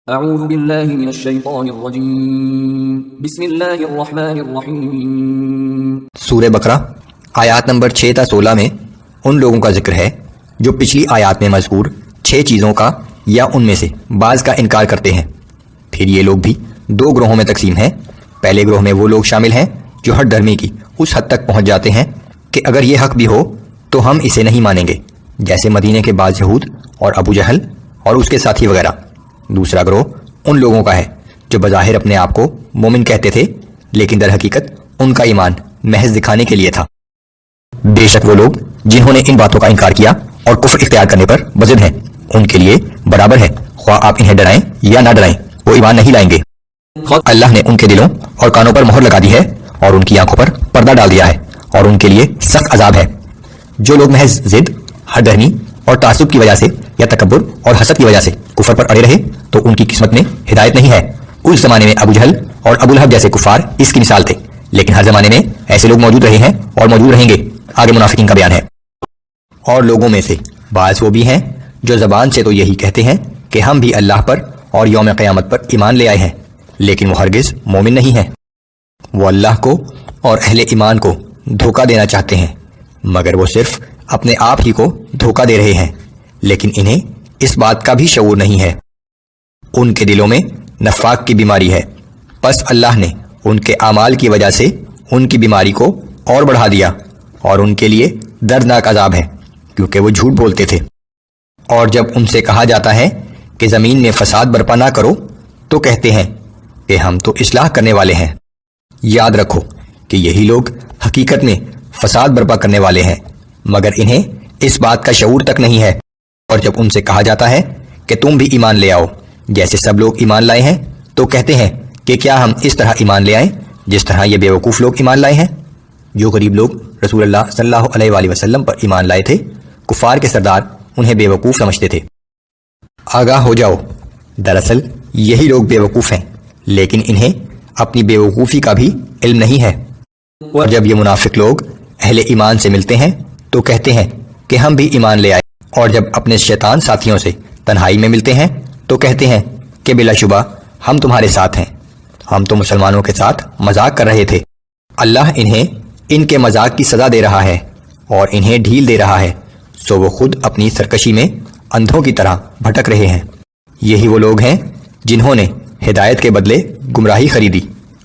اعوذ باللہ من الشیطان الرجیم بسم اللہ الرحمن الرحیم۔ سورہ بقرہ آیات نمبر 6 تا 16 میں ان لوگوں کا ذکر ہے جو پچھلی آیات میں مذکور 6 چیزوں کا یا ان میں سے بعض کا انکار کرتے ہیں۔ پھر یہ لوگ بھی 2 گروہوں میں تقسیم ہیں۔ پہلے گروہ میں وہ لوگ شامل ہیں جو ہر دھرمی کی اس حد تک پہنچ جاتے ہیں کہ اگر یہ حق بھی ہو تو ہم اسے نہیں مانیں گے، جیسے مدینے کے بعض یہود اور ابو جہل اور اس کے ساتھی وغیرہ۔ دوسرا گروہ ان لوگوں کا ہے جو بظاہر اپنے آپ کو مومن کہتے تھے، لیکن در حقیقت ان کا ایمان محض دکھانے کے لیے تھا۔ بے شک وہ لوگ جنہوں نے ان باتوں کا انکار کیا اور کفر اختیار کرنے پر بضد ہیں، ان کے لیے برابر ہے خواہ آپ انہیں ڈرائیں یا نہ ڈرائیں، وہ ایمان نہیں لائیں گے۔ اللہ نے ان کے دلوں اور کانوں پر مہر لگا دی ہے اور ان کی آنکھوں پر پردہ ڈال دیا ہے، اور ان کے لیے سخت عذاب ہے۔ جو لوگ محض ضد، ہر دھرمی اور تعصب کی وجہ سے یا تکبر اور حسد کی وجہ سے کفر پر اڑے رہے تو ان کی قسمت میں ہدایت نہیں ہے۔ اس زمانے میں ابو جہل اور ابو لہب جیسے کفار اس کی مثال تھے، لیکن ہر زمانے میں ایسے لوگ موجود رہے ہیں اور موجود رہیں گے۔ آگے منافقین کا بیان ہے۔ اور لوگوں میں سے بعض وہ بھی ہیں جو زبان سے تو یہی کہتے ہیں کہ ہم بھی اللہ پر اور یوم قیامت پر ایمان لے آئے ہیں، لیکن وہ ہرگز مومن نہیں ہیں۔ وہ اللہ کو اور اہل ایمان کو دھوکہ دینا چاہتے ہیں، مگر وہ صرف اپنے آپ ہی کو دھوکہ دے رہے ہیں، لیکن انہیں اس بات کا بھی شعور نہیں ہے۔ ان کے دلوں میں نفاق کی بیماری ہے، پس اللہ نے ان کے اعمال کی وجہ سے ان کی بیماری کو اور بڑھا دیا، اور ان کے لیے دردناک عذاب ہے کیونکہ وہ جھوٹ بولتے تھے۔ اور جب ان سے کہا جاتا ہے کہ زمین میں فساد برپا نہ کرو تو کہتے ہیں کہ ہم تو اصلاح کرنے والے ہیں۔ یاد رکھو کہ یہی لوگ حقیقت میں فساد برپا کرنے والے ہیں، مگر انہیں اس بات کا شعور تک نہیں ہے۔ اور جب ان سے کہا جاتا ہے کہ تم بھی ایمان لے آؤ جیسے سب لوگ ایمان لائے ہیں تو کہتے ہیں کہ کیا ہم اس طرح ایمان لے آئیں جس طرح یہ بیوقوف لوگ ایمان لائے ہیں۔ جو غریب لوگ رسول اللہ صلی اللہ علیہ وآلہ وسلم پر ایمان لائے تھے، کفار کے سردار انہیں بیوقوف سمجھتے تھے۔ آگاہ ہو جاؤ، دراصل یہی لوگ بیوقوف ہیں، لیکن انہیں اپنی بیوقوفی کا بھی علم نہیں ہے۔ اور جب یہ منافق لوگ اہل ایمان سے ملتے ہیں تو کہتے ہیں کہ ہم بھی ایمان لے آئے، اور جب اپنے شیطان ساتھیوں سے تنہائی میں ملتے ہیں تو کہتے ہیں کہ بلا شبہ ہم تمہارے ساتھ ہیں، ہم تو مسلمانوں کے ساتھ مذاق کر رہے تھے۔ اللہ انہیں ان کے مذاق کی سزا دے رہا ہے اور انہیں ڈھیل دے رہا ہے، سو وہ خود اپنی سرکشی میں اندھوں کی طرح بھٹک رہے ہیں۔ یہی وہ لوگ ہیں جنہوں نے ہدایت کے بدلے گمراہی خریدی،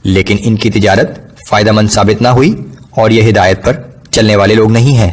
لیکن ان کی تجارت فائدہ مند ثابت نہ ہوئی، اور یہ ہدایت پر چلنے والے لوگ نہیں ہیں۔